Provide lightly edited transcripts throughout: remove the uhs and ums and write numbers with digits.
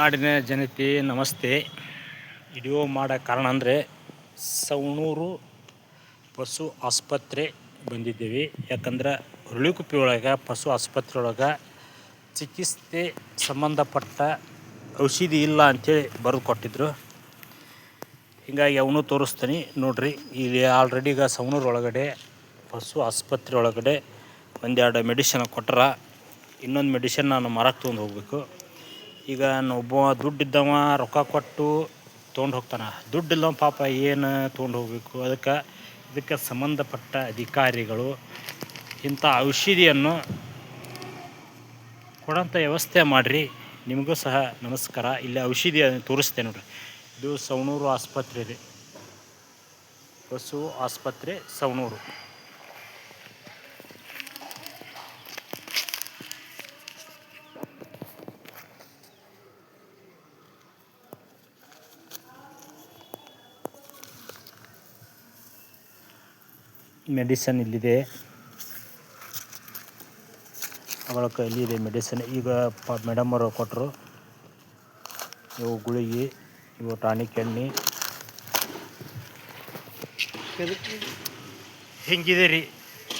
ನಾಡಿನ ಜನತೆ ನಮಸ್ತೆ. ವಿಡಿಯೋ ಮಾಡೋ ಕಾರಣ ಅಂದರೆ ಸವಣೂರು ಪಶು ಆಸ್ಪತ್ರೆ ಬಂದಿದ್ದೇವೆ. ಯಾಕಂದ್ರೆ ಹುರುಳಿಕುಪ್ಪೆ ಒಳಗೆ ಪಶು ಆಸ್ಪತ್ರೆ ಒಳಗೆ ಚಿಕಿತ್ಸೆ ಸಂಬಂಧಪಟ್ಟ ಔಷಧಿ ಇಲ್ಲ ಅಂಥೇಳಿ ಬರೆದು ಕೊಟ್ಟಿದ್ರು. ಹೀಗಾಗಿ ಅವನು ತೋರಿಸ್ತೀನಿ ನೋಡ್ರಿ. ಇಲ್ಲಿ ಆಲ್ರೆಡಿ ಈಗ ಸವಣೂರು ಒಳಗಡೆ ಪಶು ಆಸ್ಪತ್ರೆ ಒಳಗಡೆ ಒಂದೆರಡು ಮೆಡಿಸಿನ್ ಕೊಟ್ಟಾರ. ಇನ್ನೊಂದು ಮೆಡಿಸಿನ್ ನಾನು ಮಾರಕ್ಕೆ ತೊಗೊಂಡು ಹೋಗಬೇಕು. ಈಗ ಒಬ್ಬ ದುಡ್ಡಿದ್ದವ ರೊಕ್ಕ ಕೊಟ್ಟು ತೊಗೊಂಡು ಹೋಗ್ತಾನೆ, ದುಡ್ಡಿಲ್ಲವ ಪಾಪ ಏನು ತೊಗೊಂಡು ಹೋಗಬೇಕು. ಇದಕ್ಕೆ ಸಂಬಂಧಪಟ್ಟ ಅಧಿಕಾರಿಗಳು ಇಂಥ ಔಷಧಿಯನ್ನು ಕೊಡೋಂಥ ವ್ಯವಸ್ಥೆ ಮಾಡಿರಿ. ನಿಮಗೂ ಸಹ ನಮಸ್ಕಾರ. ಇಲ್ಲಿ ಔಷಧಿ ತೋರಿಸ್ತೇನೆ ನೋಡಿರಿ. ಇದು ಸವಣೂರು ಆಸ್ಪತ್ರೆ ಇದೆ, ಪಶು ಆಸ್ಪತ್ರೆ ಸವಣೂರು. ಮೆಡಿಸನ್ ಇಲ್ಲಿದೆ, ಅವಳ ಕೈಲಿ ಇದೆ ಮೆಡಿಸನ್. ಈಗ ಮೇಡಮ್ ಅವರು ಕೊಟ್ಟರು. ಇವು ಗುಳಿಗೆ, ಇವು ಟಾನಿಕ್ ಎಣ್ಣೆ. ಹಿಂಗಿದೆ ರೀ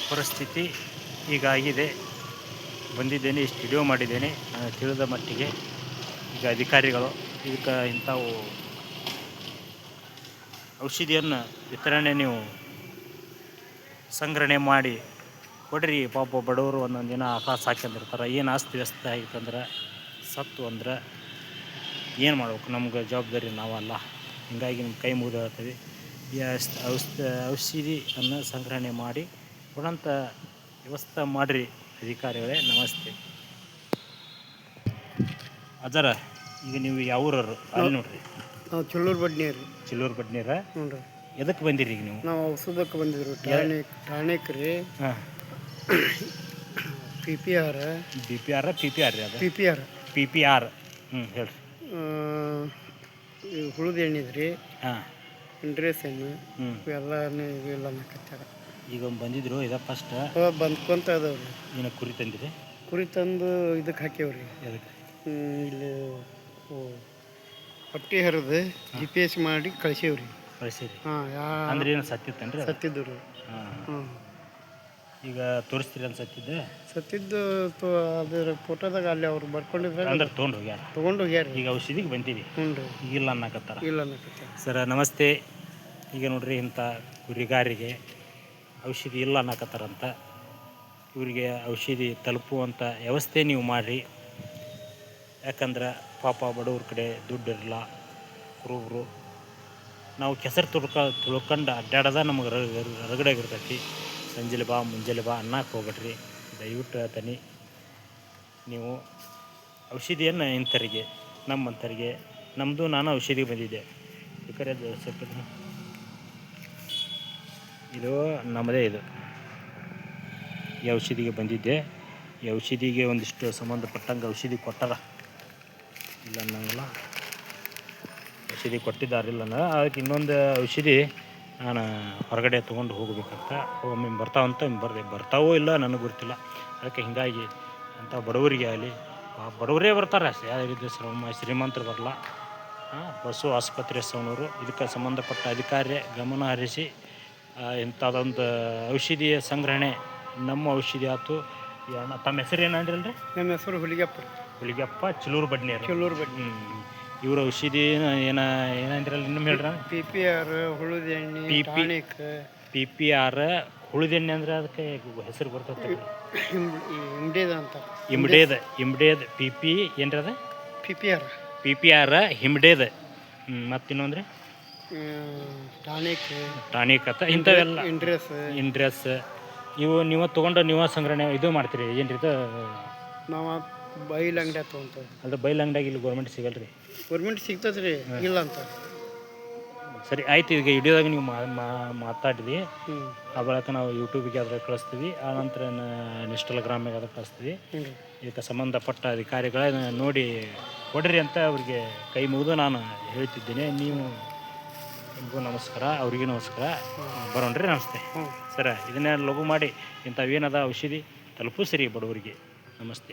ಪರಿಸ್ಥಿತಿ. ಹೀಗಾಗಿದೆ. ಬಂದಿದ್ದೇನೆ, ಇಷ್ಟು ವಿಡಿಯೋ ಮಾಡಿದ್ದೇನೆ ನಾನು ತಿಳಿದ ಮಟ್ಟಿಗೆ. ಈಗ ಅಧಿಕಾರಿಗಳು ಇದಕ್ಕೆ ಇಂಥವು ಔಷಧಿಯನ್ನು ವಿತರಣೆ ನೀವು ಸಂಗ್ರಹಣೆ ಮಾಡಿ ಕೊಡ್ರಿ. ಪಾಪ ಬಡವರು ಒಂದೊಂದು ದಿನ ಆಕಳ ಸಾಕೊಂಡಿರ್ತಾರೆ. ಏನು ಆಸ್ತಿ ವ್ಯಸ್ತ ಆಗಿತ್ತಂದ್ರೆ ಸತ್ತು ಅಂದ್ರೆ ಏನು ಮಾಡ್ಬೇಕು? ನಮ್ಗೆ ಜವಾಬ್ದಾರಿ ನಾವಲ್ಲ. ಹೀಗಾಗಿ ನಿಮ್ಮ ಕೈ ಮುಗಿದು ಹೇಳ್ತೀವಿ. ಈ ಔಷಧಿಯನ್ನು ಸಂಗ್ರಹಣೆ ಮಾಡಿ ಕೊಡೋಂಥ ವ್ಯವಸ್ಥೆ ಮಾಡಿರಿ ಅಧಿಕಾರಿಗಳೇ. ನಮಸ್ತೆ. ಅಜರ, ಈಗ ನೀವು ಯಾವ ಊರವರು? ಅಲ್ಲಿ ನೋಡ್ರಿ, ನಾವು ಚಿಲ್ಲೂರು ಬಡ್ನೀರು. ಚಿಲ್ಲೂರು ಬಡ್ನೀರ? ಹ್ಞೂ ರೀ. ಎದಕ್ಕೆ ಬಂದಿರಿ ಈಗ ನೀವು? ನಾವು ಔಷಧಕ್ಕೆ ಬಂದಿದ್ರು. ಟಾನಿಕ್ ರೀ. ಹಾಂ. ಪಿ ಪಿ ಆರ್ ರೀ. ಅದು ಪಿ ಪಿ ಆರ್. ಹೇಳ್ರಿ. ಹುಳದ ಎಣ್ಣೆ ರೀ. ಹಾಂ. ಇಂಡ್ರೆಸ್ ಎಣ್ಣೆ ಇವೆಲ್ಲ ಇವೆಲ್ಲ ಅನ್ನಕತ್ತಾರ. ಈಗ ಬಂದಿದ್ರು ಇದ ಫಸ್ಟ್ ಬಂದ್ಕೊಂತ ಅದಾವ್ರಿ. ಏನು ಕುರಿ ತಂದಿರಿ? ಕುರಿ ತಂದು ಇದಕ್ಕೆ ಹಾಕ್ಯವ್ರಿ. ಎದಕ್ಕೆ? ಇಲ್ಲಿ ಪಟ್ಟಿ ಹರಿದು GPS ಮಾಡಿ ಕಳ್ಸೇವ್ರಿ. ಕಳಿಸಿರಿ? ಹಾಂ. ಅಂದ್ರೆ ಏನು ಸತ್ತಿತ್ತೇನ್ರಿ? ಸತ್ತಿದ್ದು ರೀ. ಹಾಂ. ಹ್ಞೂ. ಈಗ ತೋರಿಸ್ತೀರಿ ಅಂತ ಸತ್ತಿದ್ದು ಅದ್ರ ಫೋಟೋದಾಗ ಅಲ್ಲಿ ಅವ್ರು ಬರ್ಕೊಂಡಿದ್ರೆ ಅಂದ್ರೆ ತೊಗೊಂಡು ಹೋಗ್ಯಾರ. ಈಗ ಔಷಧಿಗೆ ಬಂತೀವಿ. ಹ್ಞೂ ರೀ. ಇಲ್ಲ ಅನ್ನಕತ್ತಾರ. ಇಲ್ಲ ಅನ್ನಕತ್ತಾರ. ಸರ್ ನಮಸ್ತೆ. ಈಗ ನೋಡ್ರಿ, ಇಂಥ ಕುರಿಗಾರಿಗೆ ಔಷಧಿ ಇಲ್ಲ ಅನ್ನಕತ್ತಾರಂತ. ಇವರಿಗೆ ಔಷಧಿ ತಲುಪುವಂಥ ವ್ಯವಸ್ಥೆ ನೀವು ಮಾಡಿರಿ. ಯಾಕಂದ್ರೆ ಪಾಪ ಬಡವ್ರ ಕಡೆ ದುಡ್ಡು ಇರಲ್ಲ. ಕುರುಬರು ನಾವು ಕೆಸರು ತುಳ್ಕೊಂಡು ಅಡ್ಡಾಡೋದ ನಮಗೆ ರಗಡಾಗಿರ್ತೈತಿ. ಸಂಜೆಲೆ ಬಾ ಮುಂಜಾನೆ ಬಾ ಅನ್ನಕ್ಕೆ ಹೋಗ್ಬೇಡ್ರಿ. ದಯವಿಟ್ಟು ಹೇಳ್ತೀನಿ, ನೀವು ಔಷಧಿಯನ್ನು ಇಂಥರಿಗೆ, ನಮ್ಮಂಥರಿಗೆ, ನಾನು ಔಷಧಿಗೆ ಬಂದಿದ್ದೆ. ಬೇಕಾದ್ರೆ ಸ್ವಲ್ಪ ಇದು ನಮ್ಮದೇ. ಇದು ಈ ಔಷಧಿಗೆ ಬಂದಿದ್ದೆ. ಈ ಔಷಧಿಗೆ ಒಂದಿಷ್ಟು ಸಂಬಂಧಪಟ್ಟಂಗೆ ಔಷಧಿ ಕೊಟ್ಟಾರ. ಇಲ್ಲ ಅನ್ನಂಗಿಲ್ಲ, ಔಷಧಿ ಕೊಟ್ಟಿದ್ದಾರಿಲ್ಲ. ಅದಕ್ಕೆ ಇನ್ನೊಂದು ಔಷಧಿ ನಾನು ಹೊರಗಡೆ ತೊಗೊಂಡು ಹೋಗಬೇಕಂತ. ಒಮ್ಮೆ ಬರ್ತಾವಂತ ಬರ್ತಾವೋ ಇಲ್ಲ ನನಗೆ ಗೊತ್ತಿಲ್ಲ. ಅದಕ್ಕೆ ಹೀಗಾಗಿ ಅಂಥ ಬಡವರಿಗೆ ಆಗಲಿ, ಬಡವರೇ ಬರ್ತಾರೆ ಅಷ್ಟೇ, ಯಾರಿದ್ದು ಶ್ರೀಮಂತರು ಬರಲ್ಲ. ಪಶು ಆಸ್ಪತ್ರೆ ಸವಣೂರು ಇದಕ್ಕೆ ಸಂಬಂಧಪಟ್ಟ ಅಧಿಕಾರಿ ಗಮನ ಹರಿಸಿ ಇಂಥದ್ದೊಂದು ಔಷಧಿಯ ಸಂಗ್ರಹಣೆ, ನಮ್ಮ ಔಷಧಿ ಆಯ್ತು. ತಮ್ಮ ಹೆಸರು ಏನಂದ್ರಲ್ರಿ? ನಮ್ಮ ಹೆಸರು ಹುಲಿಗೆಪ್ಪ, ಚಿಲ್ಲೂರು ಬಡ್ನಿ. ಇವ್ರ ಔಷಧಿ ಏನಂದ್ರಲ್ಲ, ಇನ್ನೊಮ್ಮೆ ಹೇಳ್ರ? ಪಿ ಪಿ ಆರ್ ಹುಳದ ಎಣ್ಣೆ, ಟಾನಿಕ್. ಪಿ ಪಿ ಆರ್ ಹುಳದ ಎಣ್ಣೆ ಅಂದ್ರೆ ಅದಕ್ಕೆ ಹೆಸರು ಬರ್ತೈತೆ ಇಮ್ಡೇದ ಅಂತ. ಇಮ್ಡೇದ್ ಪಿ ಪಿ ಏನ್ರಿ ಅದ? ಪಿ ಪಿ ಆರ್ ಹಿಮ್ಡೇದ್. ಮತ್ತು ಇನ್ನೊಂದ್ರಿ ಟಾನಿಕ್ ಅಂತ. ಇಂಥವೆಲ್ಲ ಇಂಡ್ರೆಸ್ ಇವು ನೀವು ತೊಗೊಂಡು ನೀವು ಸಂಗ್ರಹಣೆ ಇದು ಮಾಡ್ತೀರಿ ಏನ್ರಿ? ಇದು ನಾವು ಬೈಲ್ ಅಂಗಡಿ ತೊಗೊಂತೀವಿ. ಅದು ಬೈಲ್ ಅಂಗಡಿಯಾಗ ಇಲ್ಲಿ ಗೌರ್ಮೆಂಟ್ ಸಿಗಲ್ರಿ? ಗೌರ್ಮೆಂಟ್ ಸಿಗ್ತದೆ ರೀ, ಇಲ್ಲ ಅಂತ. ಸರಿ ಆಯ್ತು. ಈಗ ವಿಡಿಯೋದಾಗ ನೀವು ಮಾತಾಡಿರಿ. ಆ ಬಳಿಕ ನಾವು ಯೂಟ್ಯೂಬಿಗೆ ಅದ್ರ ಕಳಿಸ್ತೀವಿ. ಆನಂತರ ಇನ್ಸ್ಟಾಗ್ರಾಮಿಗೆ ಅದಕ್ಕೆ ಕಳಿಸ್ತೀವಿ. ಇದಕ್ಕೆ ಸಂಬಂಧಪಟ್ಟ ಅಧಿಕಾರಿಗಳೇ ನೋಡಿ ಕೊಡ್ರಿ ಅಂತ ಅವ್ರಿಗೆ ಕೈ ಮುಗಿದು ನಾನು ಹೇಳ್ತಿದ್ದೇನೆ. ನಿಮಗೂ ನಮಸ್ಕಾರ, ಅವ್ರಿಗೂ ನಮಸ್ಕಾರ. ಬರೋಣ್ರಿ. ನಮಸ್ತೆ ಸರ. ಇದನ್ನೇ ಲಘು ಮಾಡಿ ಇಂಥವೇನದ ಔಷಧಿ ತಲುಪಿಸ್ರಿ ಬಡವರಿಗೆ. ನಮಸ್ತೆ.